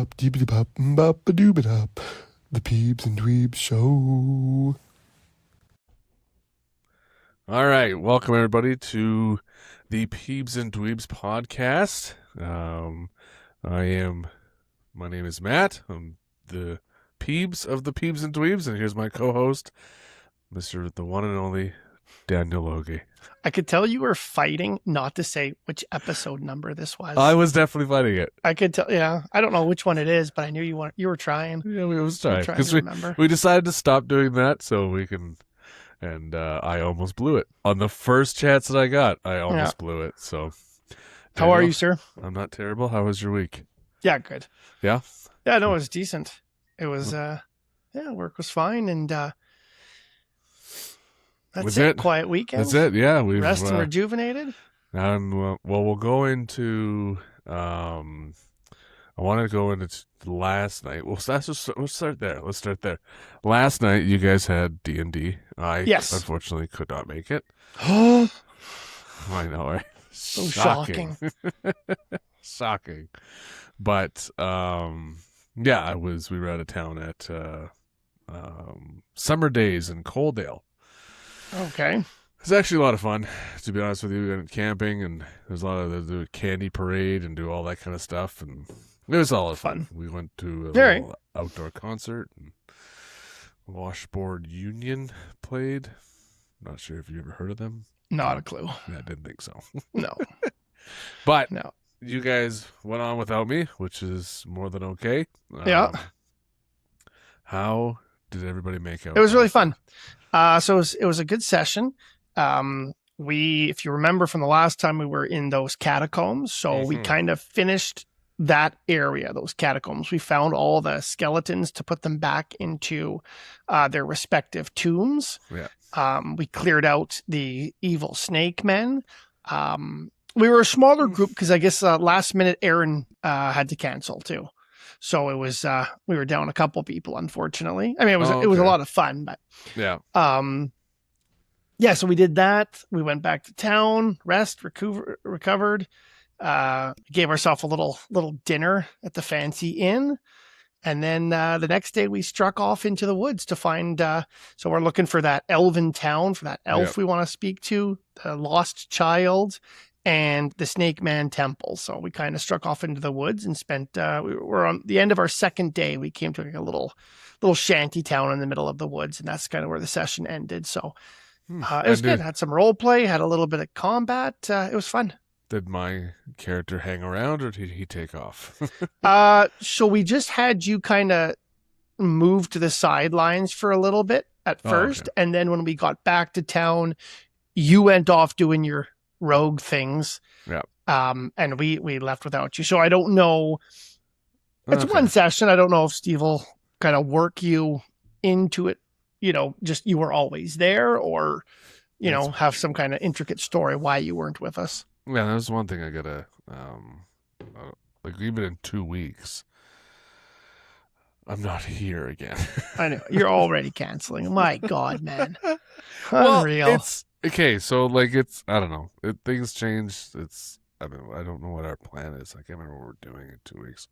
bop deepity bop bop a doobie dop. The Peebs and Dweebs Show. All right, welcome everybody to the Peebs and Dweebs podcast. My name is Matt. I'm the Peebs of the Peebs and Dweebs, and here's my co-host, Mr. the one and only Daniel Logie. I could tell you were fighting not to say which episode number this was. I was definitely fighting it. I could tell. Yeah, I don't know which one it is, but I knew you were trying. Yeah, we was trying Trying to remember. we decided to stop doing that so we can. And I almost blew it on the first chance that I got. I almost blew it. So, how are you, sir? I'm not terrible. How was your week? Yeah, good. Yeah. Yeah, no, it was decent. It was. Work was fine, and that's it. Quiet weekend. That's it. Yeah, we rest and rejuvenated. And we'll go into. I want to go into last night. We'll start there. Let's start there. Last night, you guys had D&D. I unfortunately could not make it. I know, right? So shocking. Shocking. But yeah, we were out of town at Summer Days in Coaldale. Okay. It's actually a lot of fun, to be honest with you. We went camping, and there's a lot of the candy parade and do all that kind of stuff, and it was a lot of fun. We went to a little outdoor concert, and Washboard Union played. Not sure if you ever heard of them. Not a clue. Yeah, I didn't think so. No. But you guys went on without me, which is more than okay. Yeah. How did everybody make out? It was really fun. So it was a good session. If you remember from the last time, we were in those catacombs, so we kind of finished that area, those catacombs. We found all the skeletons to put them back into their respective tombs. Yeah. We cleared out the evil snake men. We were a smaller group because I guess last minute Aaron had to cancel too. So it was we were down a couple people, unfortunately. I mean, it was a lot of fun, but yeah. Yeah, so we did that. We went back to town, recovered, gave ourselves a little dinner at the fancy inn. And then the next day we struck off into the woods to find, so we're looking for that elven town, for that elf we want to speak to, the lost child, and the Snake Man Temple. So we kind of struck off into the woods and spent, we were on the end of our second day. We came to like a little shanty town in the middle of the woods, and that's kind of where the session ended. So it was good. Had some role play, had a little bit of combat. It was fun. Did my character hang around, or did he take off? So we just had you kind of move to the sidelines for a little bit at first. And then when we got back to town, you went off doing your rogue things. Yeah. And we left without you. So I don't know. It's one session. I don't know if Steve will kind of work you into it. Just you were always there, or, have some kind of intricate story why you weren't with us. Yeah, that was one thing I gotta, like even in 2 weeks, I'm not here again. I know, you're already canceling. My God, man. Unreal. Well, it's, okay, so like I don't know. Things change. I don't know what our plan is. I can't remember what we're doing in 2 weeks.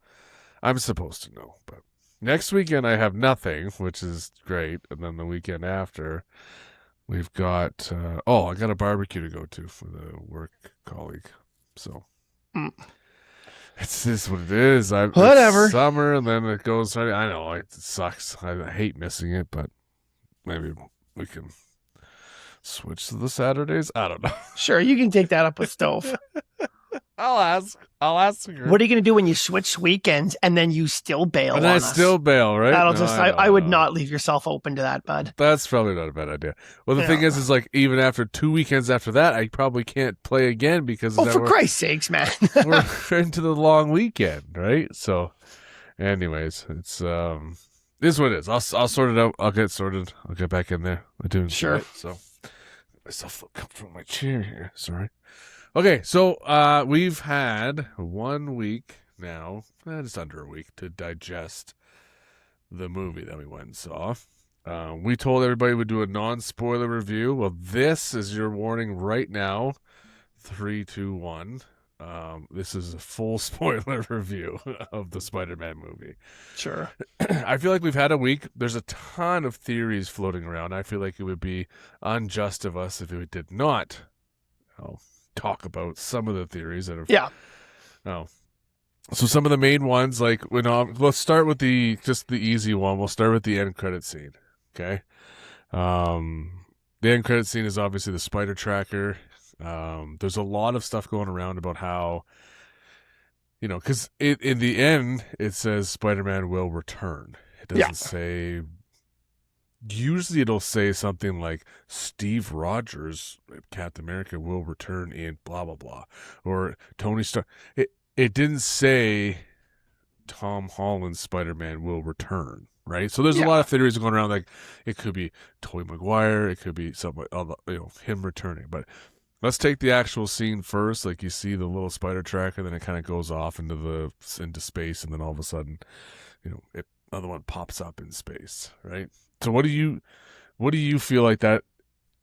I'm supposed to know, but next weekend I have nothing, which is great. And then the weekend after, we've got, I got a barbecue to go to for the work colleague. So it's just what it is. Whatever. It's summer, and then it goes. I know it sucks. I hate missing it, but maybe we can switch to the Saturdays. I don't know. Sure, you can take that up with Stove. I'll ask her. What are you going to do when you switch weekends and then you still bail and on I us? still bail, right? I would not leave yourself open to that, bud. That's probably not a bad idea. Well, the thing is like even after 2 weekends after that, I probably can't play again because for Christ's sakes, man. we're into the long weekend, right? So, anyways, it's what it is. I'll sort it out. I'll get sorted. I'll get back in there. I'm doing sure. Right, so, myself feel comfortable in my chair here. Sorry. Okay, so we've had 1 week now, just under a week, to digest the movie that we went and saw. We told everybody we'd do a non-spoiler review. Well, this is your warning right now. 3, 2, 1. this is a full spoiler review of the Spider-Man movie. Sure. I feel like we've had a week. There's a ton of theories floating around. I feel like it would be unjust of us if we did not talk about some of the theories that have. Yeah. So some of the main ones, like let's start with the easy one. We'll start with the end credit scene. Okay. The end credit scene is obviously the spider tracker. There's a lot of stuff going around about how, because in the end it says Spider-Man will return. It doesn't say. Usually it'll say something like Steve Rogers, Captain America, will return in blah blah blah, or Tony Stark. It didn't say Tom Holland's Spider-Man will return, right? So there's a lot of theories going around, like it could be Tobey Maguire, it could be something, him returning. But let's take the actual scene first. Like you see the little spider tracker, then it kind of goes off into space, and then all of a sudden, another one pops up in space, right? So what do you feel like that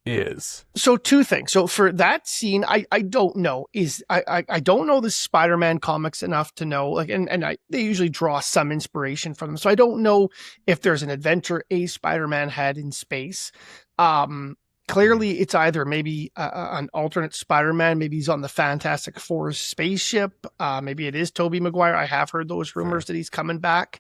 is? So two things. So for that scene, I don't know. I don't know the Spider-Man comics enough to know, like, and they usually draw some inspiration from them. So I don't know if there's an adventure a Spider-Man had in space. Clearly it's either maybe an alternate Spider-Man. Maybe he's on the Fantastic Four spaceship. Maybe it is Tobey Maguire. I have heard those rumors that he's coming back.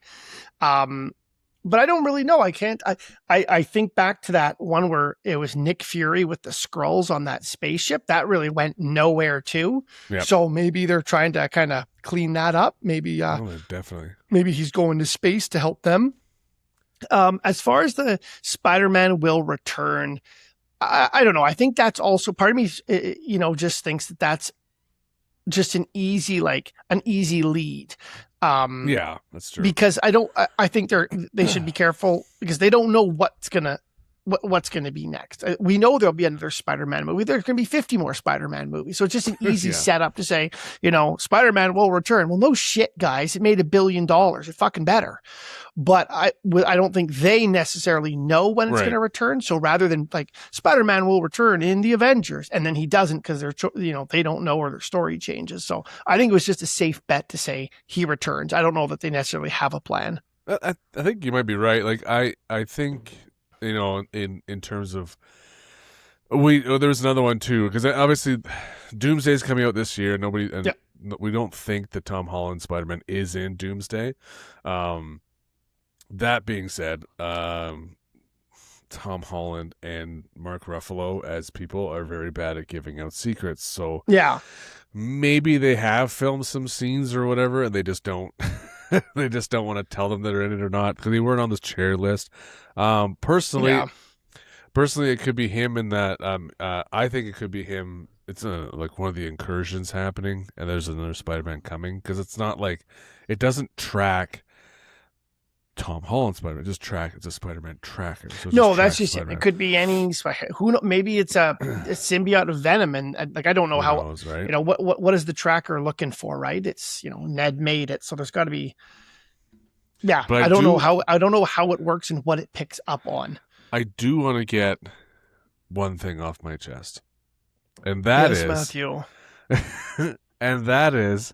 But I don't really know. I can't. I think back to that one where it was Nick Fury with the Skrulls on that spaceship. That really went nowhere too. Yep. So maybe they're trying to kind of clean that up. Maybe definitely. Maybe he's going to space to help them. As far as the Spider-Man will return, I don't know. I think that's also part of me. Just thinks that that's just an easy lead. Yeah, that's true. Because I think they should be careful because they don't know what's gonna be next. We know there'll be another Spider-Man movie. There's gonna be 50 more Spider-Man movies. So it's just an easy setup to say, Spider-Man will return. Well, no shit, guys. It made $1 billion. It fucking better. But I don't think they necessarily know when it's going to return. So rather than like Spider-Man will return in the Avengers, and then he doesn't because they don't know or their story changes. So I think it was just a safe bet to say he returns. I don't know that they necessarily have a plan. I think you might be right. Like I think in terms of there's another one too, because obviously Doomsday's coming out this year. We don't think that Tom Holland Spider-Man is in Doomsday. That being said, Tom Holland and Mark Ruffalo as people are very bad at giving out secrets. So maybe they have filmed some scenes or whatever, and they just don't. They just don't want to tell them that they're in it or not because they weren't on this chair list. Personally, it could be him in that. I think it could be him. It's like one of the incursions happening, and there's another Spider-Man coming because it's not like it doesn't track Tom Holland Spider-Man. It's a Spider-Man tracker. So no, that's just Spider-Man. It could be any who knows, maybe it's a symbiote of Venom, and like I don't know how knows, right? What is the tracker looking for, right? It's Ned made it, so there's got to be. Yeah, but I don't know how it works and what it picks up on. I do want to get one thing off my chest, and that is Matthew, and that is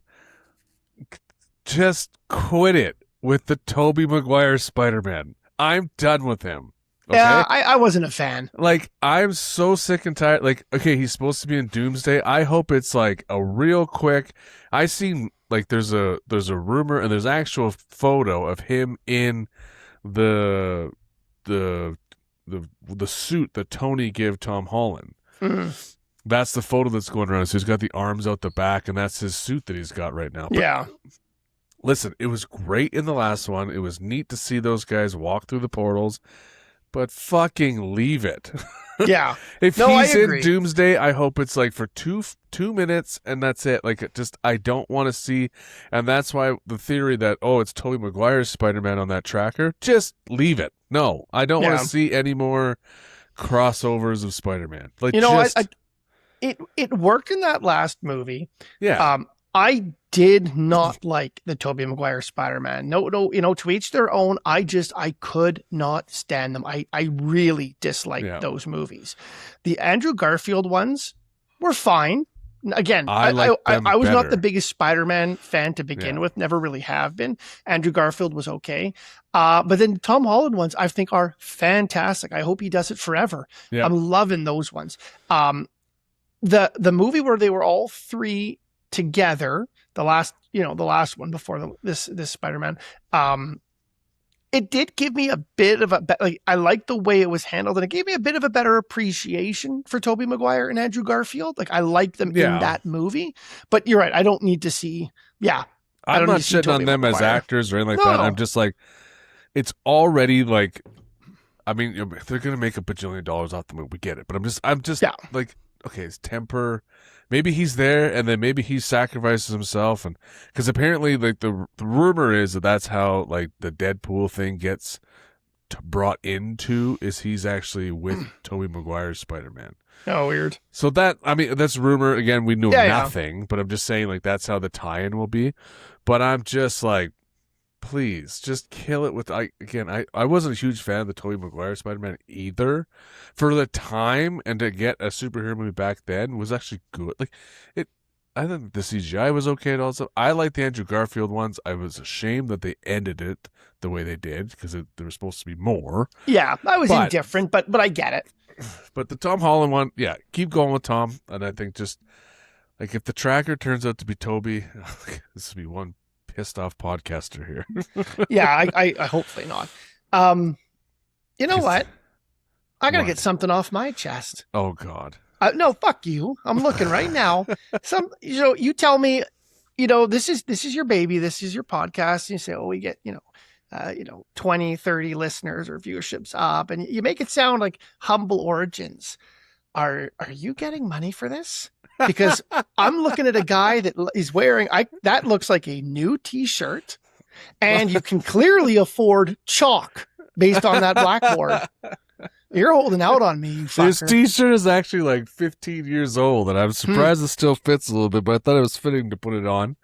just quit it with the Tobey Maguire Spider-Man. I'm done with him. Okay? Yeah, I wasn't a fan. Like, I'm so sick and tired. Like, okay, he's supposed to be in Doomsday. I hope it's like a real quick. I seen like there's a rumor and there's actual photo of him in the suit that Tony gave Tom Holland. Mm-hmm. That's the photo that's going around. So he's got the arms out the back, and that's his suit that he's got right now. But, listen, it was great in the last one. It was neat to see those guys walk through the portals, but fucking leave it. Yeah. If he's in Doomsday, I hope it's like for two minutes and that's it. Like, I don't want to see, and that's why the theory that, it's Tobey Maguire's Spider-Man on that tracker, just leave it. No, I don't want to see any more crossovers of Spider-Man. Like, it worked in that last movie. Yeah. I did not like the Tobey Maguire Spider-Man. No, to each their own. I could not stand them. I really disliked those movies. The Andrew Garfield ones were fine. Again, I like them I was not better. the biggest Spider-Man fan to begin Yeah. with. Never really have been. Andrew Garfield was okay. But then Tom Holland ones I think are fantastic. I hope he does it forever. Yeah. I'm loving those ones. The movie where they were all three together, the last one before this Spider-Man, it did give me a bit of I like the way it was handled, and it gave me a bit of a better appreciation for Tobey Maguire and Andrew Garfield. Like I like them in that movie, but you're right. I don't need to see. Yeah, I'm not shitting on them as actors or anything like that. I'm just like, it's already like, I mean, if they're gonna make $1 bajillion off the movie, we get it. But I'm just like, okay, it's temper. Maybe he's there, and then maybe he sacrifices himself, and because apparently, like the rumor is that that's how like the Deadpool thing gets brought into is he's actually with Tobey Maguire's Spider-Man. Oh, weird. So that, I mean, that's rumor. Again, we know nothing, but I'm just saying like that's how the tie-in will be. But I'm just like, please, just kill it with. I wasn't a huge fan of the Tobey Maguire Spider-Man either. For the time and to get a superhero movie back then was actually good. Like it, I think the CGI was okay and all that stuff. I like the Andrew Garfield ones. I was ashamed that they ended it the way they did because there was supposed to be more. Yeah, I was indifferent, but I get it. But the Tom Holland one, yeah, keep going with Tom. And I think just like if the tracker turns out to be Toby, this will be one pissed off podcaster here. Yeah, I hopefully not. You know what? I gotta get something off my chest. Oh God. No, fuck you. I'm looking right now. You tell me, this is your baby. This is your podcast. And you say, oh, we get, 20, 30 listeners or viewerships up, and you make it sound like humble origins. Are you getting money for this? Because I'm looking at a guy that is wearing, that looks like a new t-shirt, and you can clearly afford chalk based on that blackboard. You're holding out on me, you fucker. This t-shirt is actually like 15 years old, and I'm surprised it still fits a little bit, but I thought it was fitting to put it on.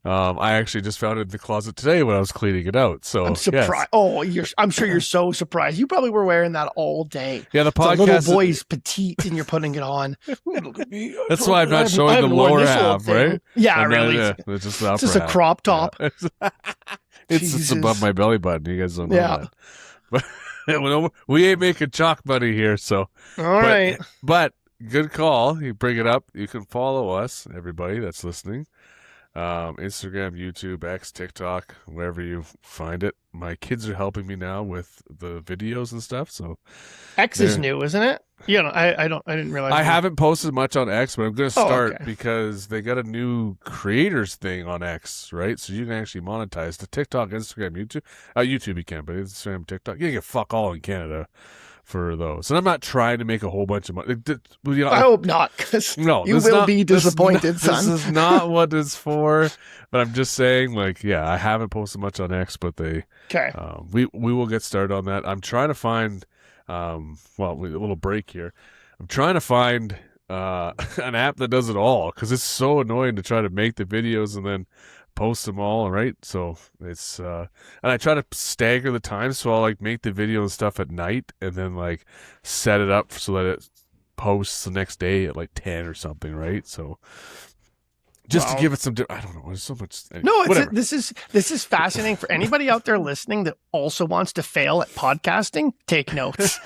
I actually just found it in the closet today when I was cleaning it out. So I'm surprised. Yes. Oh, I'm sure you're so surprised. You probably were wearing that all day. Yeah, the podcast. It's a little boy's petite, and you're putting it on. Look at me. That's why I'm not showing the lower half, right? Yeah, really. It's just it's just a crop top. Yeah. It's just above my belly button. You guys don't know that. But we ain't making chalk money here, so. All right. But good call. You bring it up. You can follow us, everybody that's listening. Instagram, YouTube, X, TikTok, wherever you find it. My kids are helping me now with the videos and stuff. So X is new, isn't it? I didn't realize. I haven't posted much on X, but I'm going to start because they got a new creators thing on X, right? So you can actually monetize the TikTok, Instagram, YouTube. YouTube you can, but Instagram, TikTok, you can get fuck all in Canada for those. And I'm not trying to make a whole bunch of money. I hope not, because you will be disappointed, son. This is not what it's for. But I'm just saying, like, yeah, I haven't posted much on X, but we will get started on that. I'm trying to find, a little break here. I'm trying to find an app that does it all because it's so annoying to try to make the videos and then post them all, right? So it's and I try to stagger the time, so I'll like make the video and stuff at night and then like set it up so that it posts the next day at like 10 or something, right? So just to give it some I don't know, there's so much this is fascinating for anybody out there listening that also wants to fail at podcasting. Take notes.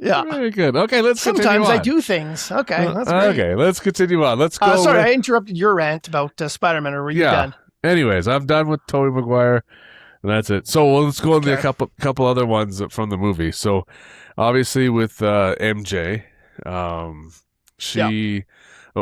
Yeah, very good. Okay, sometimes I do things. Okay, that's great. Okay, let's continue on. Let's go. Sorry, I interrupted your rant about Spider-Man. Or were you done? Anyways, I'm done with Tobey Maguire, and that's it. So let's go into a couple other ones from the movie. So obviously with MJ,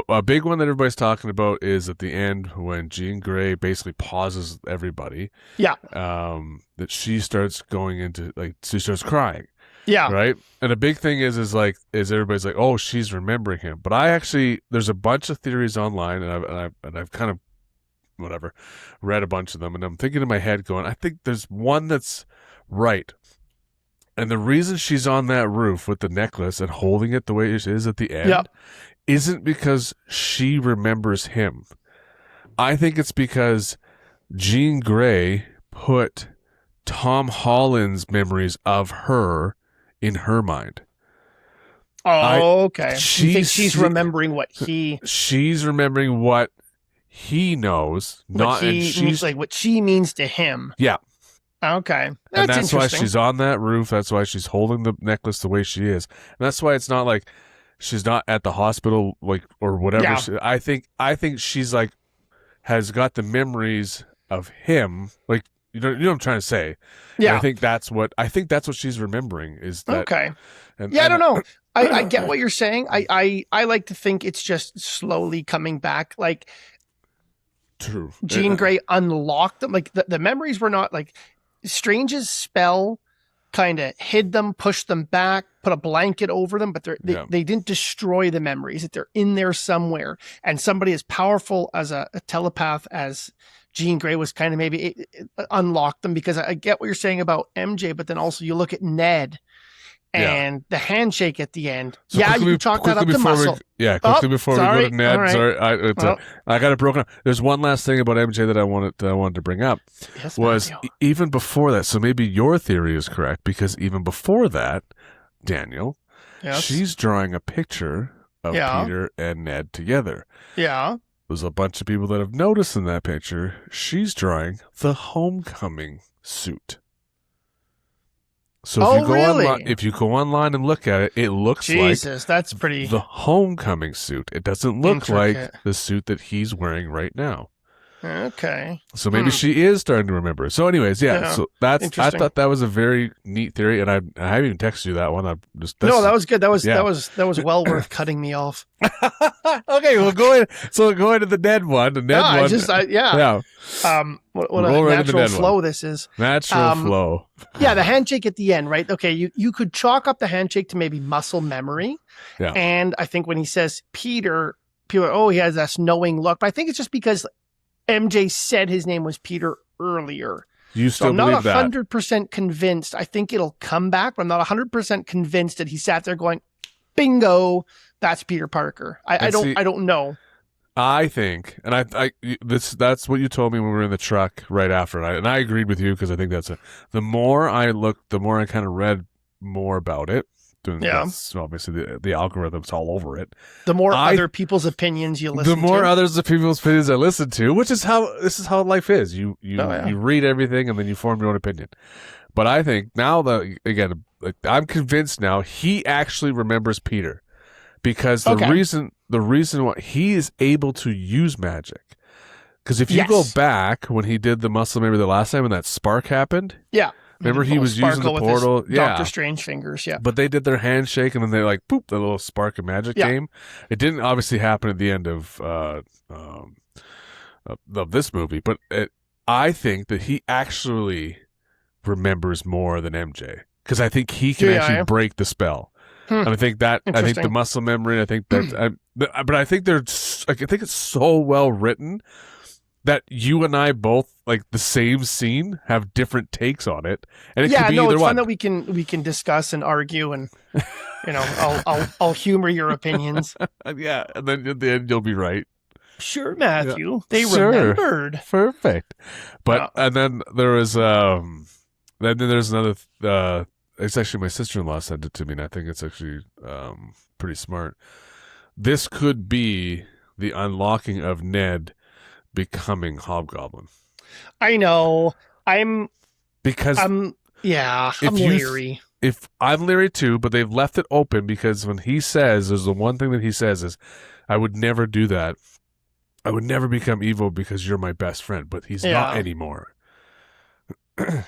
a big one that everybody's talking about is at the end when Jean Grey basically pauses everybody. Yeah. That she starts going into she starts crying. Yeah. Right. And a big thing is everybody's like, oh, she's remembering him. But there's a bunch of theories online, and I've kind of read a bunch of them, and I'm thinking in my head going, I think there's one that's right. And the reason she's on that roof with the necklace and holding it the way it is at the end isn't because she remembers him. I think it's because Jean Grey put Tom Holland's memories of her in her mind. Oh, okay. You think She's she's remembering what he she's remembering what he knows, what and he she's like what she means to him. yeah, Okay, and that's that's why interesting. she's on that roof. That's why she's holding the necklace the way she is, and that's why it's not like she's not at the hospital like or whatever. Yeah. I think she's like has got the memories of him, like you know what I'm trying to say. And Yeah. I think that's what she's remembering is that. Okay. And, Yeah, I and- don't know. I get what you're saying. I like to think it's just slowly coming back. Like True. Jean Grey unlocked them. Like the memories were not like Strange's spell kind of hid them, pushed them back, put a blanket over them, but Yeah. they didn't destroy the memories. That they're in there somewhere. And somebody as powerful as a telepath as Jean Grey was kind of maybe it unlocked them, because I get what you're saying about MJ, but then also you look at Ned and the handshake at the end. So yeah, quickly- you can chalk that up quickly to before muscle. quickly before we go sorry. to Ned. All right. Sorry, Well- I got it broken up. There's one last thing about MJ that I wanted to bring up Yes, was Matthew. even before that. So maybe your theory is correct, because even before that, Daniel, Yes. she's drawing a picture of Yeah. Peter and Ned together. Yeah. There's a bunch of people that have noticed in that picture she's drawing the homecoming suit. So Oh, really? if you go online and look at it, it looks Jesus, that's like pretty. the homecoming suit. It doesn't look like Intricate. the suit that he's wearing right now. Okay. So maybe she is starting to remember. So, anyways, yeah. Yeah. So I Interesting. thought that was a very neat theory, and I haven't even texted you that one. No, that was good. That was yeah. that was well worth cutting me off. Okay, we'll go in. So go into the Ned one. The Ned No, one. yeah. Yeah, What Roll a right into natural Ned flow this is. natural flow. Yeah, the handshake at the end, right? Okay, you could chalk up the handshake to maybe muscle memory. Yeah. And I think when he says Peter, oh, he has this knowing look. But I think it's just because MJ said his name was Peter earlier. You So still I'm not believe that? 100% convinced. I think it'll come back, but I'm not 100% convinced that he sat there going, bingo, that's Peter Parker. I And see- don't know. I think, and that's what you told me when we were in the truck right after, and I agreed with you, because I think the more I looked, the more I kind of read more about it. Yeah. That's obviously the algorithm's all over it. The more I- other people's opinions you listen The more to. others of people's opinions I listen to, which is this is how life is. You yeah. you read everything and then you form your own opinion. But I think now that again, like, I'm convinced now he actually remembers Peter, because the Okay. reason why he is able to use magic. Because if you go Yes. back when he did the muscle memory the last time when that spark happened, Yeah. remember he Little was using the sparkle with his portal, yeah. Doctor Strange fingers, yeah. But they did their handshake, and then they like poop, the little spark of magic Yeah. came. It didn't obviously happen at the end of this movie, but I think that he actually remembers more than MJ, because I think he can Yeah, actually yeah. break the spell. Hmm. And I think the Interesting. muscle memory. I think that, but I think I think it's so well written that you and I both, like, the same scene, have different takes on it, and it Yeah, could be no, either it's one. fun that we can discuss and argue, and I'll humor your opinions. Yeah, and then at the end you'll be right. Sure, Matthew. They Sure. remembered. Perfect. But and then there was then there's another it's actually my sister-in-law sent it to me, and I think it's actually pretty smart. This could be the unlocking of Ned becoming Hobgoblin. I know. Because I'm leery. if I'm leery too, but they've left it open, because when he says, there's the one thing that he says is, I would never do that. I would never become evil because you're my best friend, but he's not Yeah. anymore.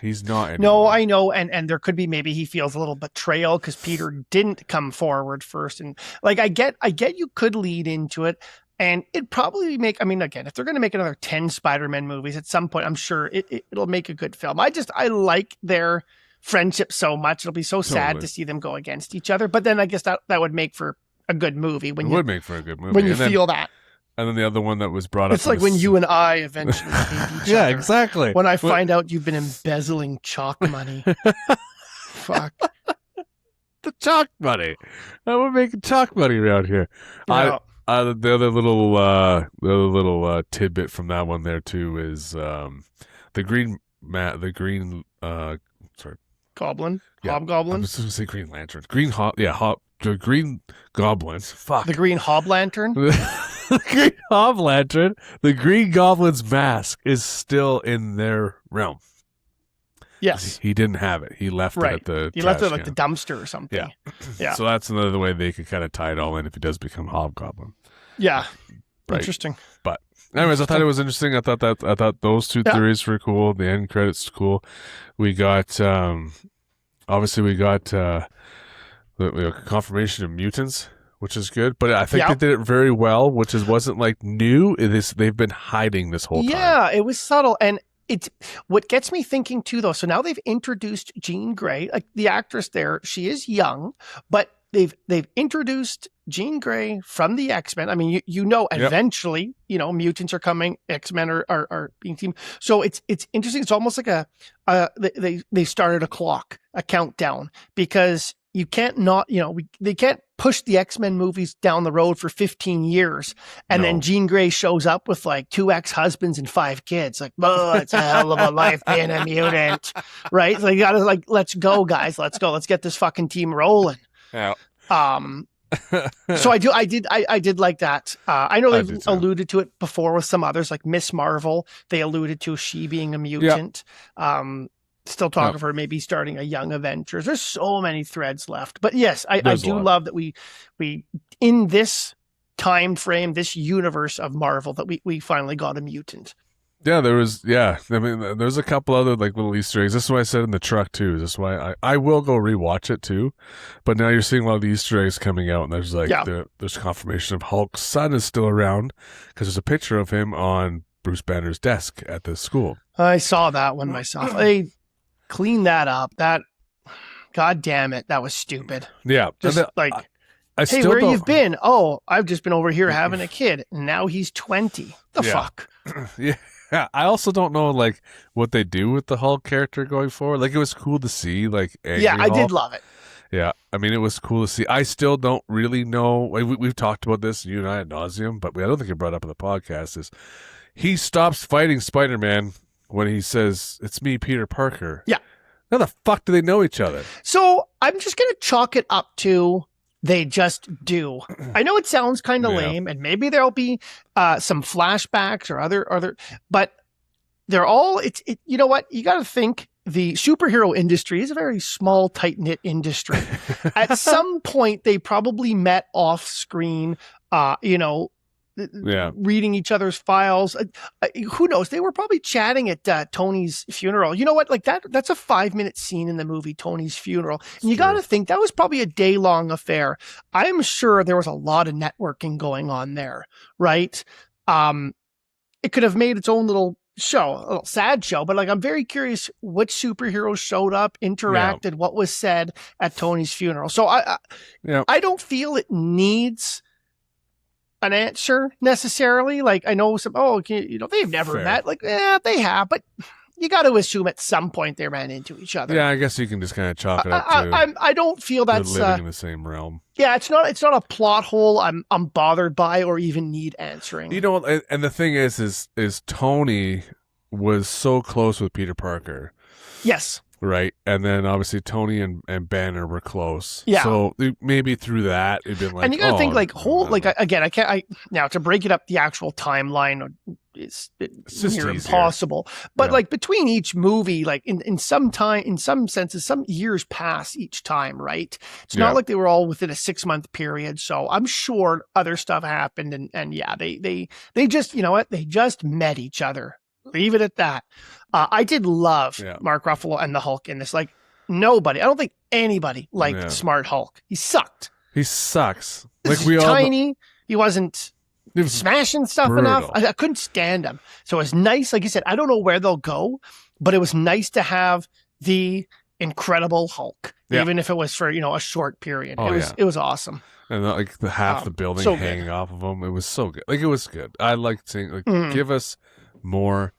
He's not anymore. No, I know, and there could be maybe he feels a little betrayal because Peter didn't come forward first, and like I get you could lead into it, and it'd probably make. I mean, again, if they're going to make another 10 Spider-Man movies at some point, I'm sure it'll make a good film. I like their friendship so much; it'll be so sad Totally. to see them go against each other. But then I guess that would make for a good movie when It you would make for a good movie. when you and then, feel that. and then the other one that was brought up. It's like when you and I eventually hate each yeah, other. exactly. When I find out you've been embezzling chalk money. Fuck. the chalk money. We're making chalk money around here. Yeah. The other little tidbit from that one there too is the green Goblin, Yeah. I'm Hobgoblin, just going to say Green Lantern. The Green Goblin. Fuck. the Green Hoblantern. The Green Hoblantern. The Green Goblin's mask is still in their realm. Yes, He didn't have it. He left it at the he left it trash like can. the dumpster or something. Yeah. Yeah. So that's another way they could kind of tie it all in if he does become Hobgoblin. Yeah. Right. Interesting. But anyways, I thought it was interesting. I thought those two theories were cool. The end credits cool. We got obviously we got confirmation of mutants, which is good. But I think they did it very well, which wasn't like new. They've been hiding this whole time. Yeah, it was subtle. And it's what gets me thinking too, though. So now they've introduced Jean Grey, like the actress there. She is young, but they've introduced Jean Grey from the X-Men. I mean, eventually, mutants are coming. X-Men are being teamed. So it's interesting. It's almost like they started a countdown, because you can't they can't push the X-Men movies down the road for 15 years. And then Jean Grey shows up with like 2 ex-husbands and 5 kids. Like, oh, it's a hell of a life being a mutant. Right? So you gotta let's go, guys. Let's go. Let's get this fucking team rolling. Yeah. So I did like that. I know they've alluded to it before with some others, like Miss Marvel. They alluded to she being a mutant. Still talking of her maybe starting a Young Avengers. There's so many threads left, but yes, I do love that we in this time frame, this universe of Marvel, that we finally got a mutant. Yeah, there was. Yeah, I mean, there's a couple other like little Easter eggs. This is what I said in the truck too. This is why I will go rewatch it too. But now you're seeing a lot of the Easter eggs coming out, and there's there's confirmation of Hulk's son is still around, because there's a picture of him on Bruce Banner's desk at the school. I saw that one myself. They cleaned that up. That, God damn it, that was stupid. Yeah, just hey, where you've been? Oh, I've just been over here having a kid. And now he's 20. The fuck? Yeah. Yeah, I also don't know like what they do with the Hulk character going forward. Like, it was cool to see, like, angry I Hulk. did love it. Yeah, I mean, it was cool to see. I still don't really know. We've talked about this, you and I, ad nauseum, but I don't think it brought up in the podcast. Is he stops fighting Spider-Man when he says, "It's me, Peter Parker." Yeah. How the fuck do they know each other? So I'm just gonna chalk it up to they just do. I know it sounds kind of lame, and maybe there'll be some flashbacks or other, but they're all. You know what? You got to think. The superhero industry is a very small, tight-knit industry. At some point, they probably met off screen, reading each other's files. Who knows? They were probably chatting at Tony's funeral. You know what? Like that's a 5-minute scene in the movie, Tony's funeral. And you got to think that was probably a day-long affair. I'm sure there was a lot of networking going on there, right? It could have made its own little show, a little sad show, but like I'm very curious which superheroes showed up, interacted, what was said at Tony's funeral. So I don't feel it needs an answer necessarily. Like I know some they've never met. Like they have, but you got to assume at some point they ran into each other. Yeah, I guess you can just kind of chalk it up to I don't feel that's living in the same realm. Yeah, it's not a plot hole I'm bothered by or even need answering. You know, and the thing is Tony was so close with Peter Parker. Yes. Right, and then obviously Tony and Banner were close. Yeah. So maybe through that it'd been like, and you got to think now to break it up, the actual timeline is near impossible. But like between each movie, like in some senses, some years pass each time, right? It's not like they were all within a 6-month period. So I'm sure other stuff happened, and they just, you know what, they just met each other. Leave it at that. I did love Mark Ruffalo and the Hulk in this. Like nobody, I don't think anybody liked Smart Hulk. He sucked. He sucks. Like we all tiny. He wasn't smashing stuff enough. I couldn't stand him. So it was nice. Like you said, I don't know where they'll go, but it was nice to have the Incredible Hulk, even if it was for a short period. It was awesome. And like half the building hanging off of him. It was so good. Like it was good. I liked seeing give us more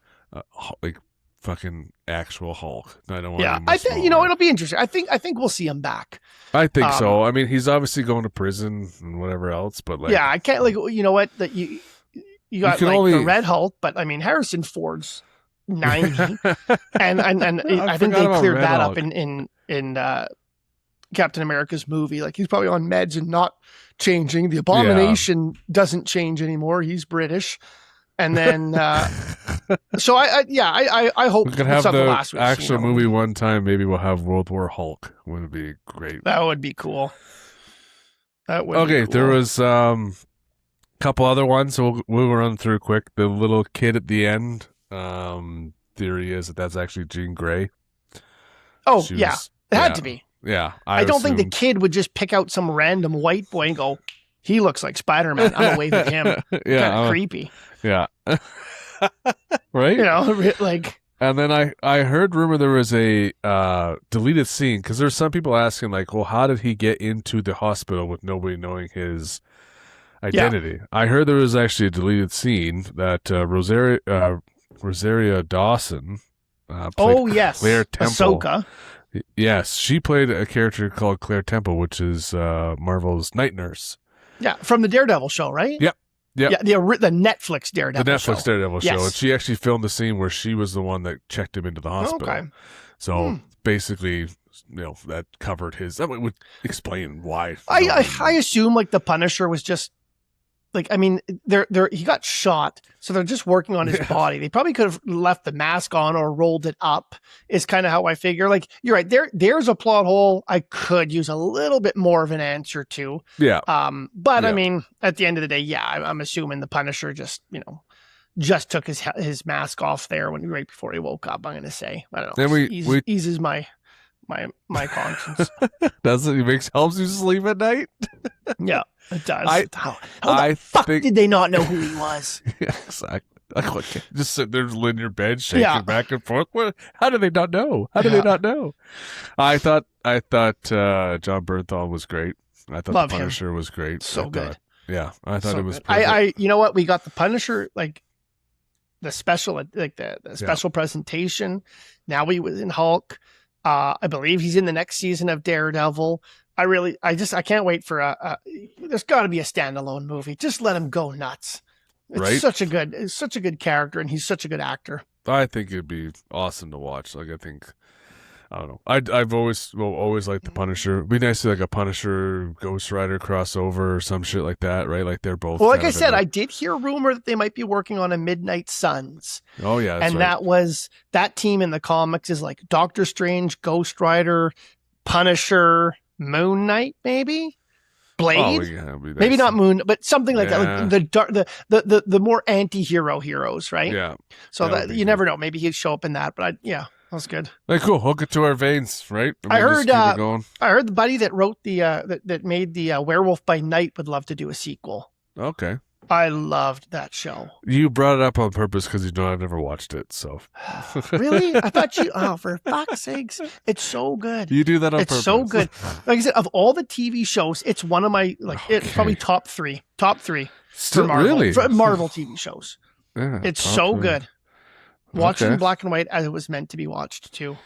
like fucking actual Hulk. I don't want. I think it'll be interesting. I think we'll see him back. I think so. I mean, he's obviously going to prison and whatever else, but like, I can't that you got like the Red Hulk, but I mean Harrison Ford's 90, and I think they cleared that up in in Captain America's movie. Like he's probably on meds and not changing. The Abomination doesn't change anymore. He's British. And then, so I hope We could have the actual movie one time. Maybe we'll have World War Hulk. Would be great. That would be cool. That would. Okay, be cool. There was couple other ones. So we'll run through quick. The little kid at the end. Theory is that's actually Jean Grey. Oh yeah, it had to be. Yeah, I don't think the kid would just pick out some random white boy and go, "He looks like Spider-Man. I'm gonna wave at him." Yeah, kind of creepy. Yeah. Right? Like. And then I heard rumor there was a deleted scene because there's some people asking like, well, how did he get into the hospital with nobody knowing his identity? Yeah. I heard there was actually a deleted scene that Rosaria Dawson played Claire Temple. Ahsoka. Yes, she played a character called Claire Temple, which is Marvel's night nurse. Yeah, from the Daredevil show, right? Yep. Yeah, the Netflix Daredevil show. Daredevil show. And she actually filmed the scene where she was the one that checked him into the hospital. Okay. So basically, that covered his... That would explain why. I assume like the Punisher was just... Like, I mean, he got shot, so they're just working on his body. They probably could have left the mask on or rolled it up, is kind of how I figure. Like, you're right. There's a plot hole I could use a little bit more of an answer to. Yeah. But I mean, at the end of the day, I'm assuming the Punisher just took his mask off there right before he woke up. I'm going to say, I don't know. Then eases my conscience. Does it? Helps you sleep at night? Yeah. It does. How the fuck did they not know who he was? Yeah, exactly. Just sit there in your bed, shaking back and forth. How do they not know? How do they not know? I thought John Bernthal was great. I thought the Punisher was great. So good. I thought it was perfect. I you know what? We got the Punisher, like the special, like the special presentation. Now he was in Hulk. I believe he's in the next season of Daredevil. I can't wait for there's got to be a standalone movie. Just let him go nuts. It's such a good character, and he's such a good actor. I think it'd be awesome to watch. Like, I don't know. I've always liked the Punisher. It'd be nice to like a Punisher Ghost Rider crossover or some shit like that, right? Like they're both. Well, like I said, I did hear a rumor that they might be working on a Midnight Suns. Oh yeah, that's and that team in the comics is like Doctor Strange, Ghost Rider, Punisher, Moon Knight, maybe Blade, nice. Maybe not Moon, but something like that. Like the more anti-hero heroes, right? Yeah. So that you never know. Maybe he'd show up in that, but that was good. Like, cool. Hook it to our veins, right? I heard the buddy that wrote the that made the Werewolf by Night would love to do a sequel. Okay. I loved that show. You brought it up on purpose because I've never watched it. So really, I thought you. Oh, for fuck's sakes, it's so good. You do that on purpose. It's so good. Like I said, of all the TV shows, it's one of my it's probably top three. Still, for Marvel, really? for Marvel TV shows. Yeah, it's so good. Watch it in black and white as it was meant to be watched too.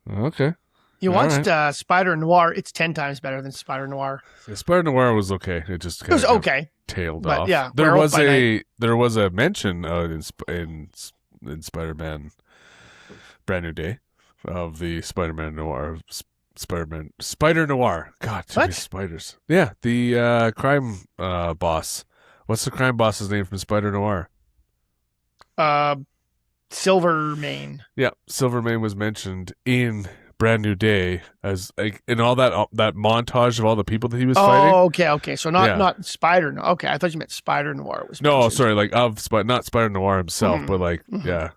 Okay. You watched Spider Noir. It's 10 times better than Spider Noir. Yeah, Spider Noir was okay. It was okay. Tailed off. Yeah, there was a mention in Spider-Man Brand New Day of the Spider-Man Noir. Spider Noir. God, too many spiders. Yeah, the crime boss. What's the crime boss's name from Spider Noir? Silvermane. Yeah, Silvermane was mentioned in Brand New Day as like in all that montage of all the people that he was fighting. Oh, okay. So not Spider Noir. Okay, I thought you meant Spider Noir was mentioned. No, sorry, like not Spider Noir himself, but like the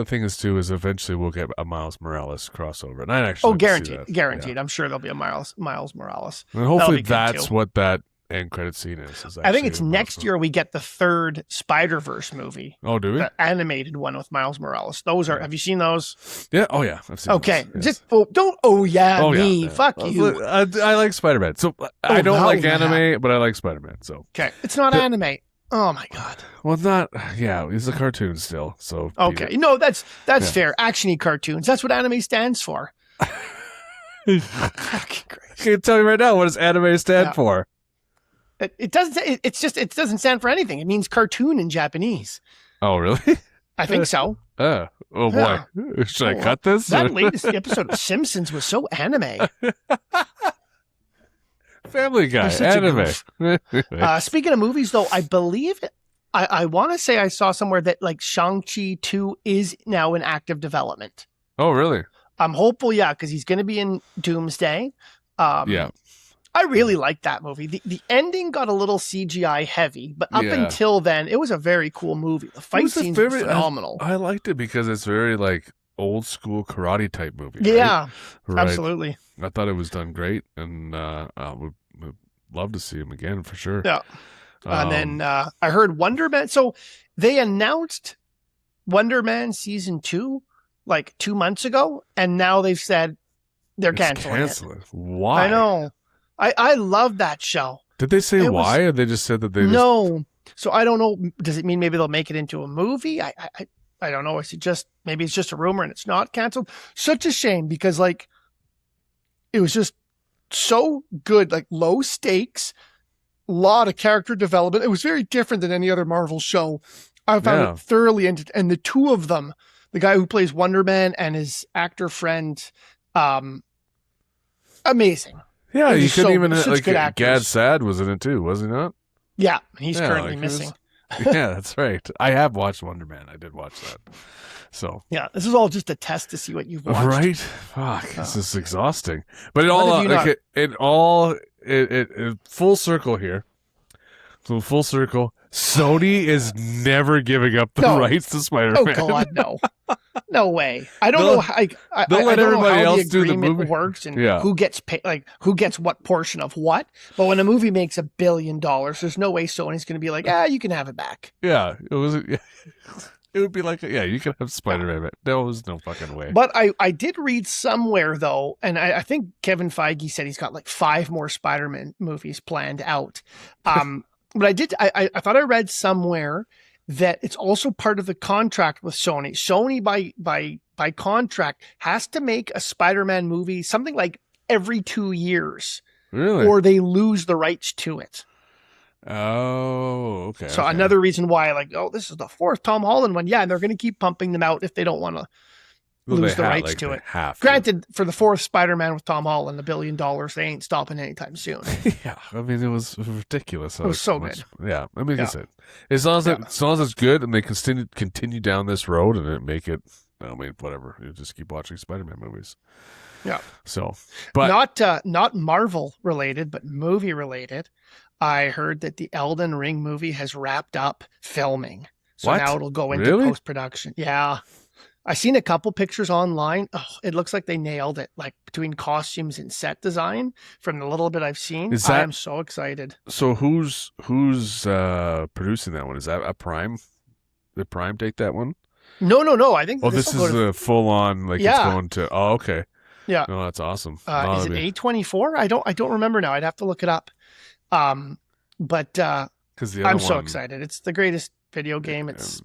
thing is too is eventually we'll get a Miles Morales crossover, and I actually guaranteed. Yeah. I'm sure there'll be a Miles Morales, and hopefully that's what that end credit scene is I think it's next year we get the third Spider-Verse movie. Oh, do we? The animated one with Miles Morales. Those are. Have you seen those? Yeah. Oh, yeah. I've seen. Okay. Those, yes. Just don't. Oh, yeah. Me. Yeah. Fuck you. I like Spider-Man. So I don't like anime, but I like Spider-Man. So okay, it's not anime. Oh my god. Well, it's not. Yeah, it's a cartoon still. So okay. No, that's fair. Actiony cartoons. That's what anime stands for. Fucking great. Can you tell me right now what does anime stand for? It doesn't. It doesn't stand for anything. It means cartoon in Japanese. Oh, really? I think so. Oh Yeah. boy, should I Oh, cut this? That latest episode of Simpsons was so anime. Family Guy, They're such a anime. goof. Speaking of movies, though, I believe I want to say I saw somewhere that like Shang-Chi 2 is now in active development. Oh, really? I'm hopeful, yeah, because he's going to be in Doomsday. Yeah. I really liked that movie. The ending got a little CGI heavy, but up Yeah. until then, it was a very cool movie. The fight was a scenes were very- phenomenal. I liked it because it's very like old school karate type movie. Yeah, right? absolutely. I thought it was done great, and I would love to see him again for sure. Yeah. And then I heard Wonder Man. So they announced Wonder Man season 2 like 2 months ago, and now they've said they're canceling it. Why? I know. I love that show. Did they say why, or they just said that they No. So I don't know. Does it mean maybe they'll make it into a movie? I don't know. Is it just maybe it's just a rumor and it's not canceled? Such a shame because like it was just so good, like low stakes, lot of character development. It was very different than any other Marvel show. I found it thoroughly and the two of them, the guy who plays Wonder Man and his actor friend, amazing. Yeah, They're you just couldn't so- even such like good Gad actors. Sad was in it too, was he not? Yeah, he's Yeah, currently like, he was- missing. Yeah, that's right. I have watched Wonder Man. I did watch that. So Yeah, this is all just a test to see what you've watched. right, fuck, this is exhausting. But it What all have you like it full circle here. So full circle. Sony is never giving up the No. rights to Spider-Man. Oh God, no, no way. I don't They'll- know. I they'll let don't know everybody how else the do the agreement movie. works and Yeah. who gets paid, like who gets what portion of what. But when a movie makes $1 billion, there's no way Sony's going to be like, you can have it back. Yeah, it was. It would be like, yeah, you can have Spider-Man. But there was no fucking way. But I did read somewhere though, and I think Kevin Feige said he's got like 5 more Spider-Man movies planned out. But I thought I read somewhere that it's also part of the contract with Sony. Sony by contract has to make a Spider-Man movie something like every 2 years, Really? or they lose the rights to it. Oh, okay. So okay. another reason why, like, this is the 4th Tom Holland one. Yeah, and they're going to keep pumping them out if they don't want to Well, lose they the ha- rights like, to they it. have to. Granted, for the 4th Spider-Man with Tom Holland, $1 billion, they ain't stopping anytime soon. Yeah, I mean, it was ridiculous. It was so much- good. Yeah, I mean, Yeah. like I said, as long as it's good and they continue down this road and it make it, I mean, whatever. You just keep watching Spider-Man movies. Yeah. So, but Not Marvel related, but movie related. I heard that the Elden Ring movie has wrapped up filming. So What? now it'll go into Really? post-production. Yeah. I seen a couple pictures online. Oh, it looks like they nailed it, like between costumes and set design from the little bit I've seen. Is I that- am so excited. so who's producing that one? Is that a Prime? Did Prime take that one? No. I think Oh, this will is go to, a full on like it's Yeah. going to. Oh, okay. Yeah. No, that's awesome. is that'd it be- A24? I don't remember now. I'd have to look it up. But 'cause the other I'm so one- excited. It's the greatest video game. It's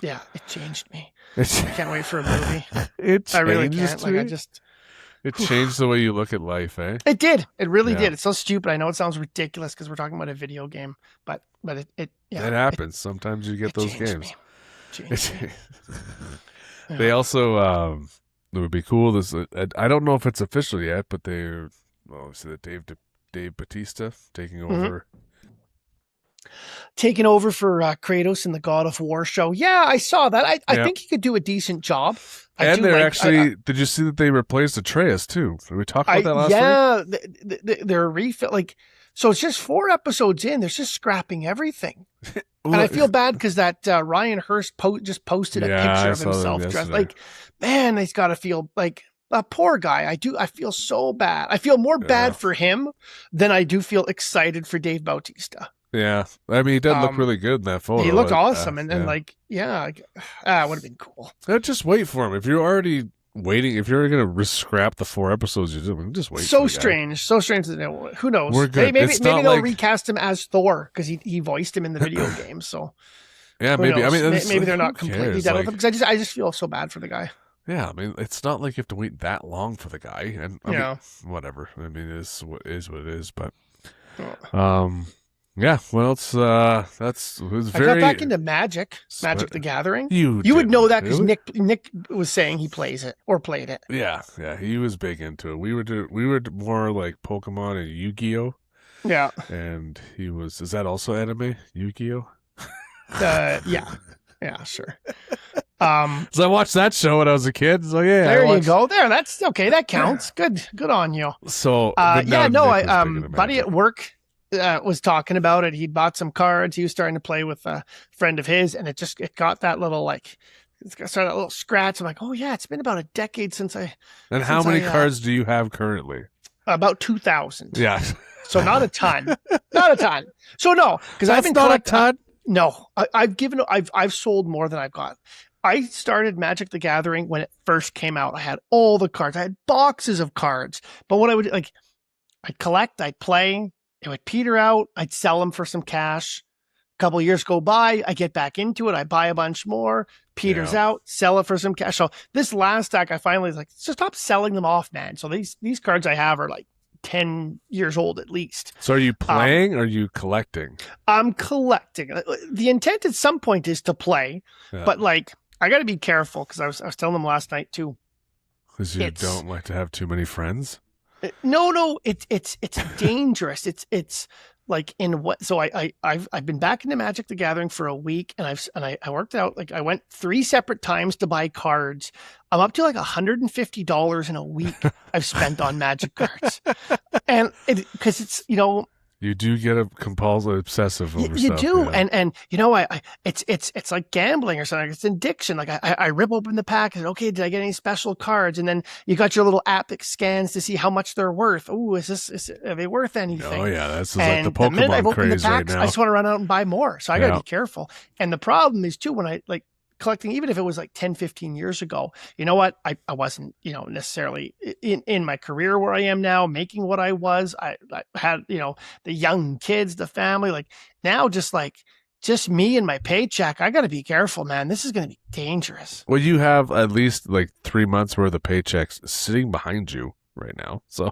yeah, it changed me. I can't wait for a movie. It I really changes can't. to Like, me. It changed the way you look at life, eh? It did. It really Yeah. did. It's so stupid. I know it sounds ridiculous because we're talking about a video game, but it yeah. It happens. Sometimes you get it those changed games. me. Changed me. They Yeah. also, it would be cool. This I don't know if it's official yet, but they're obviously the Dave Bautista taking Mm-hmm. over. Taking over for Kratos in the God of War show. Yeah, I saw that. I Yeah. think he could do a decent job. I And do they're like- actually. Did you see that they replaced Atreus too? Did we talk about that last week? yeah, they're refill like. So it's just 4 episodes in. They're just scrapping everything. And I feel bad because that Ryan Hurst just posted a Yeah, I picture of saw that himself dressed yesterday. like, man, he's got to feel like a poor guy. I feel so bad. I feel more Yeah. bad for him than I do feel excited for Dave Bautista. Yeah, I mean, he did look Um, really good in that photo. he looked but, awesome. And yeah. like, yeah, it would have been cool. Just wait for him. If you're already waiting, if you're gonna scrap the 4 episodes you're doing, just wait. So for the guy. strange. So strange. Who knows? We're good. Hey, maybe It's not they'll like- recast him as Thor because he voiced him in the video game. So Yeah, who maybe. knows? I mean, it's maybe like, they're who not completely cares? done Like, with him because I just feel so bad for the guy. yeah, I mean, it's not like you have to wait that long for the guy, and I Yeah. mean, whatever. I mean, it is what it is. But Oh. Yeah, well, it was I very. got back into Magic the Gathering. You would didn't, know that because really? Nick was saying he plays it or played it. Yeah, he was big into it. We were more like Pokemon and Yu-Gi-Oh, Yeah. and he was. Is that also anime? Yu-Gi-Oh. Yeah, sure. So I watched that show when I was a kid. So yeah, there you go. There, that's okay. That counts. Good on you. So Buddy Magic. at work was talking about it. He bought some cards. He was starting to play with a friend of his, and it got that little started that little scratch. I'm like, oh yeah, it's been about a decade since I. And how many cards do you have currently? About 2,000. Yeah. So not a ton. Not a ton. So no, because I've been not a ton. No, I've sold more than I've got. I started Magic the Gathering when it first came out. I had all the cards. I had boxes of cards. But what I would I'd collect, I'd play, it would peter out, I'd sell them for some cash. A couple of years go by, I get back into it, I buy a bunch more, peters out, sell it for some cash. So this last deck, I finally was like, just stop selling them off, man. So these cards I have are like 10 years old at least. So are you playing or are you collecting? I'm collecting. The intent at some point is to play, but like I got to be careful because I was telling them last night too. Because you don't like to have too many friends? No, it's dangerous. It's like in what? So I've been back into Magic the Gathering for a week, and I worked out like I went 3 separate times to buy cards. I'm up to like $150 in a week I've spent on Magic cards, and because it's you do get a compulsive, obsessive over you stuff. do, yeah. and it's like gambling or something. It's addiction. Like I rip open the pack and okay, did I get any special cards? And then you got your little app that scans to see how much they're worth. Oh, are they worth anything? Oh yeah, that's like the Pokemon craze right now. I just want to run out and buy more. So I got to be careful. And the problem is too when I collecting, even if it was like 10, 15 years ago, you know what? I wasn't, necessarily in my career where I am now, making what I was. I had, the young kids, the family, like now just me and my paycheck. I got to be careful, man. This is going to be dangerous. Well, you have at least like 3 months worth of paychecks sitting behind you right now. So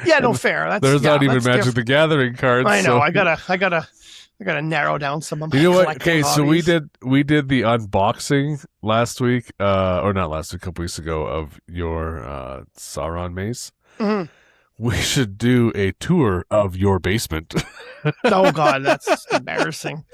yeah, no fair. There's not even Magic the Gathering cards. I know. So. I gotta narrow down some of my. You know what? Okay, hobbies. So we did the unboxing last week, or not last week, a couple weeks ago, of your Sauron mace. Mm-hmm. We should do a tour of your basement. Oh God, that's embarrassing.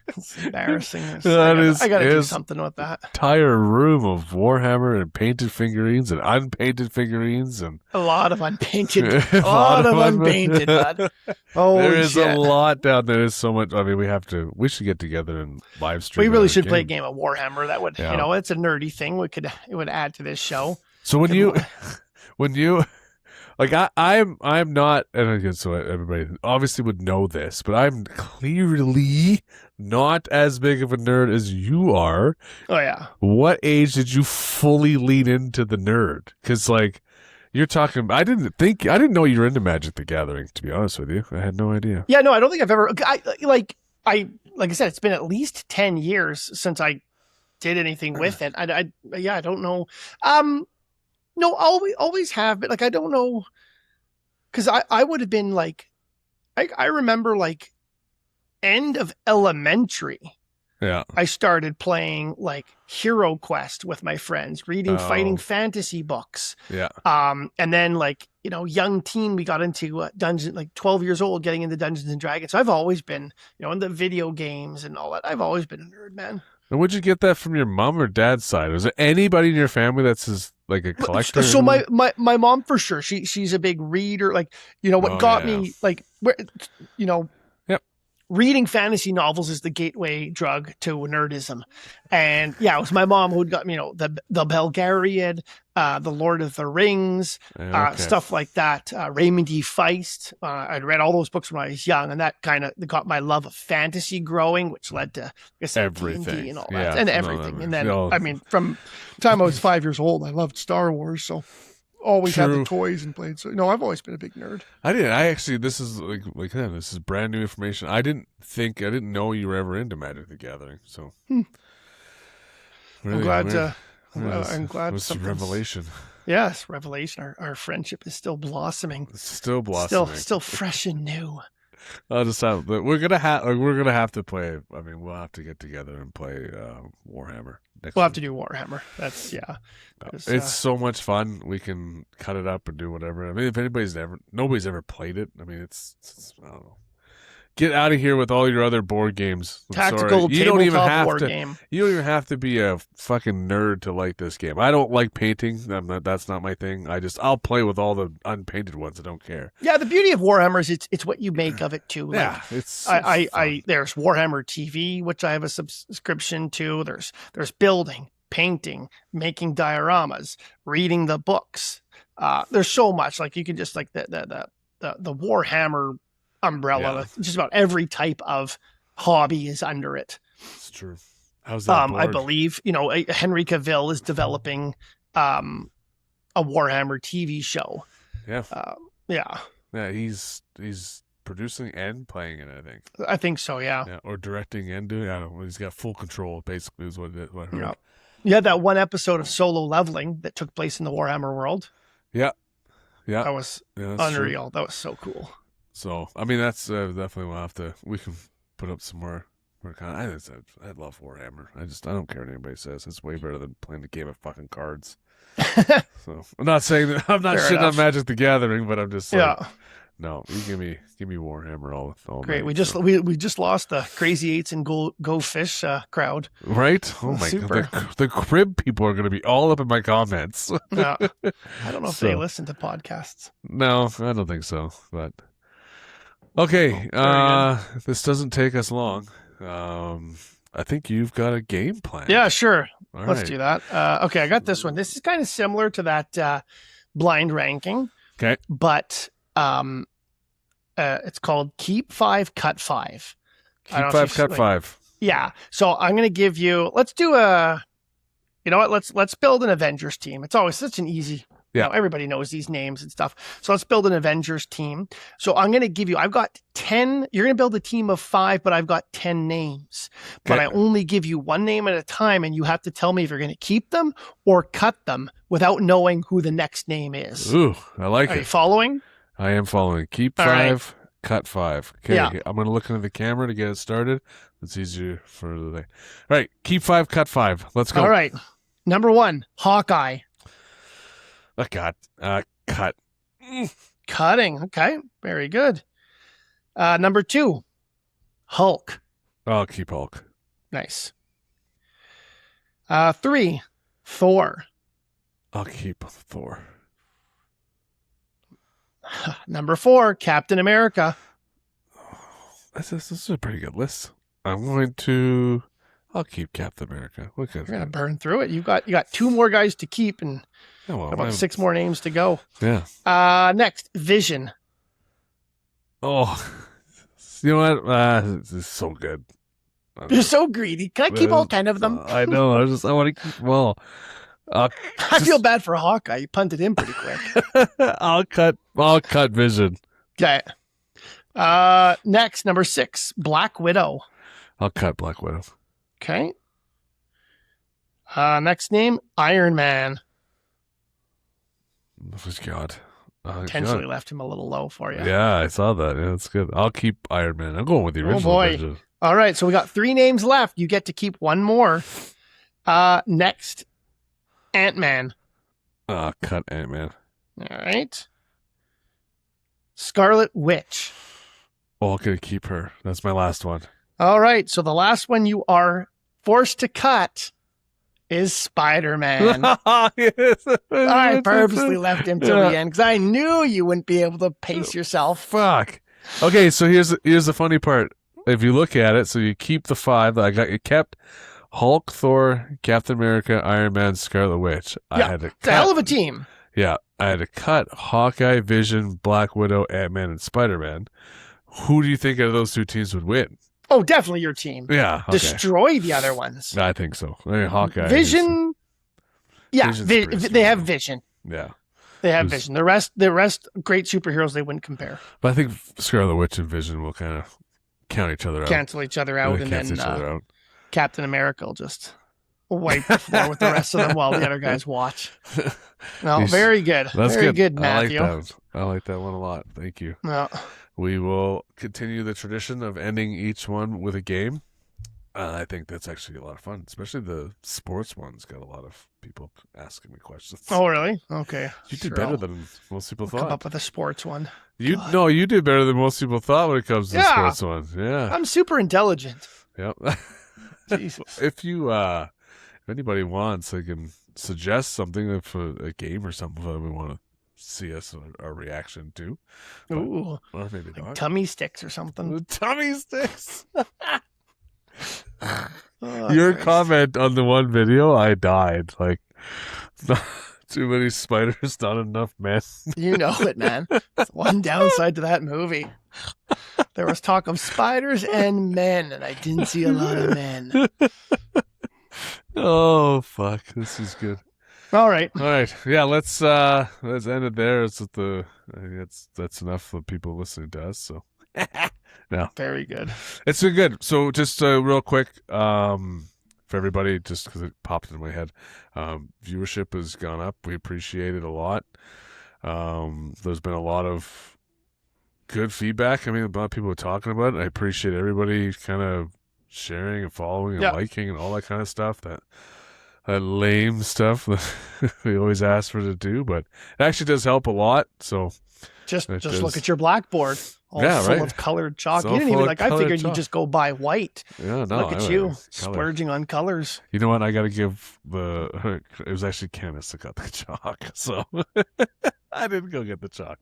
It's embarrassing. I gotta do something with that. Entire room of Warhammer and painted figurines and unpainted figurines and a lot of unpainted. A lot of unpainted, bud. Oh, there is a lot down there. There's so much. I mean, we should get together and live stream. We really should play a game of Warhammer. That would, it's a nerdy thing. It would add to this show. So when you. Like I'm not, and again, so everybody obviously would know this, but I'm clearly not as big of a nerd as you are. Oh yeah. What age did you fully lean into the nerd? Because like you're talking, I didn't know you were into Magic the Gathering. To be honest with you, I had no idea. Yeah, no, I don't think I've ever. Like I said, it's been at least 10 years since I did anything with it. I don't know. No, always have, but like I don't know, because I would have been like, I remember like end of elementary. Yeah, I started playing like Hero Quest with my friends, reading fighting fantasy books. Yeah. And then like young teen, we got into dungeon, like 12 years old, getting into Dungeons and Dragons. So I've always been, in the video games and all that. I've always been a nerd, man. And would you get that from your mom or dad's side? Was there anybody in your family that's like a collector? So my mom for sure. She's a big reader. Like what got me like where reading fantasy novels is the gateway drug to nerdism. And yeah, it was my mom who got me, the Belgariad, the Lord of the Rings, stuff like that. Raymond E. Feist. I'd read all those books when I was young, and that kind of got my love of fantasy growing, which led to everything PND and all that, and everything. And then, from the time I was 5 years old, I loved Star Wars, so always had the toys and played. So no, I've always been a big nerd. This is this is brand new information. I didn't know you were ever into Magic the Gathering. So really, I'm glad. It was a revelation. Yes, revelation. Our friendship is still blossoming. It's still blossoming. Still fresh and new. I'll just have. We're gonna have to play. I mean, we'll have to get together and play Warhammer next. We'll have week. to do Warhammer. That's It's so much fun. We can cut it up and do whatever. I mean, if nobody's ever played it. I mean, it's I don't know. Get out of here with all your other board games. I'm tactical sorry. You don't even tabletop have war to. game. You don't even have to be a fucking nerd to like this game. I don't like painting. That's not my thing. I'll play with all the unpainted ones. I don't care. Yeah, the beauty of Warhammer is it's what you make of it too. Like, Yeah, it's. I there's Warhammer TV, which I have a subscription to. There's building, painting, making dioramas, reading the books. There's so much. Like you can just like the Warhammer umbrella. Yeah. Just about every type of hobby is under it. It's true. How's that board? I believe Henry Cavill is developing a Warhammer TV show. Yeah. Yeah. Yeah. He's producing and playing it. I think so. Yeah. Yeah. Or directing and doing. I don't know. He's got full control. Basically, is what I heard. Yeah. You had that one episode of Solo Leveling that took place in the Warhammer world. Yeah. Yeah. That was that's unreal. true. That was so cool. So I mean, that's definitely we'll have to. We can put up some more. I love Warhammer. I don't care what anybody says. It's way better than playing a game of fucking cards. So I'm not saying that I'm not Fair shitting on enough. Magic the Gathering, but I'm just like, Yeah. no, you give me Warhammer all Great. night, We just so. we just lost the Crazy Eights and Go Fish crowd. Right? Oh my Super. god, the crib people are going to be all up in my comments. Yeah. I don't know if they So. listen to podcasts. No, I don't think so. But okay, Very this doesn't take us long. I think you've got a game plan. Yeah, sure. All Let's right. do that. Okay, I got this one. This is kind of similar to that blind ranking. Okay. But it's called Keep 5, Cut 5. I don't Keep know if 5, you've- cut like- 5. Yeah. So I'm going to give you. Let's do a. You know what? Let's build an Avengers team. It's always such an easy. Yeah. Everybody knows these names and stuff. So let's build an Avengers team. So I'm going to give you. I've got 10. You're going to build a team of 5, but I've got 10 names. But Okay. I only give you one name at a time, and you have to tell me if you're going to keep them or cut them without knowing who the next name is. Ooh, I like Are you it. following? I am following. Keep All 5, cut 5. Okay, Yeah. I'm going to look into the camera to get it started. It's easier for the thing. All right, keep 5, cut 5. Let's go. All right. Number 1, Hawkeye. Oh, God. Cut. Cutting. Okay. Very good. Number 2, Hulk. I'll keep Hulk. Nice. 3, Thor. I'll keep Thor. Number 4, Captain America. This is a pretty good list. I'll keep Captain America. Look at You're gonna that. burn through it. You got 2 more guys to keep and Oh, well, about 6 more names to go. Yeah. Next, Vision. Oh, you know what? This is so good. You're so greedy. Can I keep all 10 of them? I know. I want to keep them all. I feel bad for Hawkeye. You punted in pretty quick. I'll cut Vision. Okay. Next, number 6, Black Widow. I'll cut Black Widow. Okay. Next name, Iron Man. Oh, God. Potentially left him a little low for you. Yeah, I saw that. Yeah, that's good. I'll keep Iron Man. I'm going with the Oh, original boy. version. All right, so we got 3 names left. You get to keep one more. Next, Ant-Man. Cut Ant-Man. All right. Scarlet Witch. Oh, I'm going to keep her. That's my last one. All right, so the last one you are forced to cut is Spider-Man. I purposely left him till the end because I knew you wouldn't be able to pace yourself. Fuck. Okay, so here's the funny part. If you look at it, so you keep the 5 that I got. You kept Hulk, Thor, Captain America, Iron Man, Scarlet Witch. I had to It's a hell of a team. Yeah, I had to cut Hawkeye, Vision, Black Widow, Ant-Man, and Spider-Man. Who do you think of those 2 teams would win? Oh, definitely your team. Yeah, okay. Destroy the other ones. I think so. I mean, Hawkeye. Vision. Yeah, Vision's pretty they have strong. Vision. Yeah, They have Who's- Vision. The rest, great superheroes they wouldn't compare. but I think Scarlet Witch and Vision will kind of count each other out. Cancel each other out, They and cancel then each other out. Captain America will just wipe the floor with the rest of them while the other guys watch. No, He's- very good. That's Very good, I like Matthew. that. I like that one a lot. Thank you. No. we will continue the tradition of ending each one with a game. I think that's actually a lot of fun, especially the sports ones. Got a lot of people asking me questions. Oh, really? Okay. You did Sure, better I'll than most people come thought. up with a sports one. You God. no, you did better than most people thought when it comes to the Yeah. sports ones. Yeah. I'm super intelligent. Yep. Jesus. If anybody wants, I can suggest something if a game or something that we want to see us our reaction to. But- Ooh, or maybe like not. tummy sticks or something. The tummy sticks. Oh, Your Christ. comment on the one video, I died. Like, too many spiders, not enough men. You know it, man. It's one downside to that movie. There was talk of spiders and men, and I didn't see a lot of men. Oh fuck, this is good. All right. All right, yeah, let's end it there. It's with I think that's enough for people listening to us. So, no, Very good. it's been good. So just real quick, for everybody, just because it popped into my head, viewership has gone up. We appreciate it a lot. There's been a lot of good feedback. I mean, a lot of people are talking about it. I appreciate everybody kind of sharing and following and Yeah. liking and all that kind of stuff. That lame stuff that we always ask for to do, but it actually does help a lot. So Just It look does. at your blackboard, all Yeah, full right. of colored chalk. It's You all didn't full even of like. I colored figured you chalk. just go buy white. yeah, no, Look at you, color. splurging on colors. You know what? I got to give it was actually Candace that got the chalk, so I didn't go get the chalk.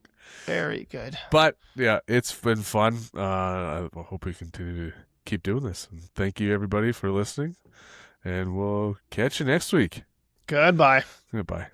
Very good. But yeah, it's been fun. I hope we continue to keep doing this. And thank you everybody for listening, and we'll catch you next week. Goodbye. Goodbye.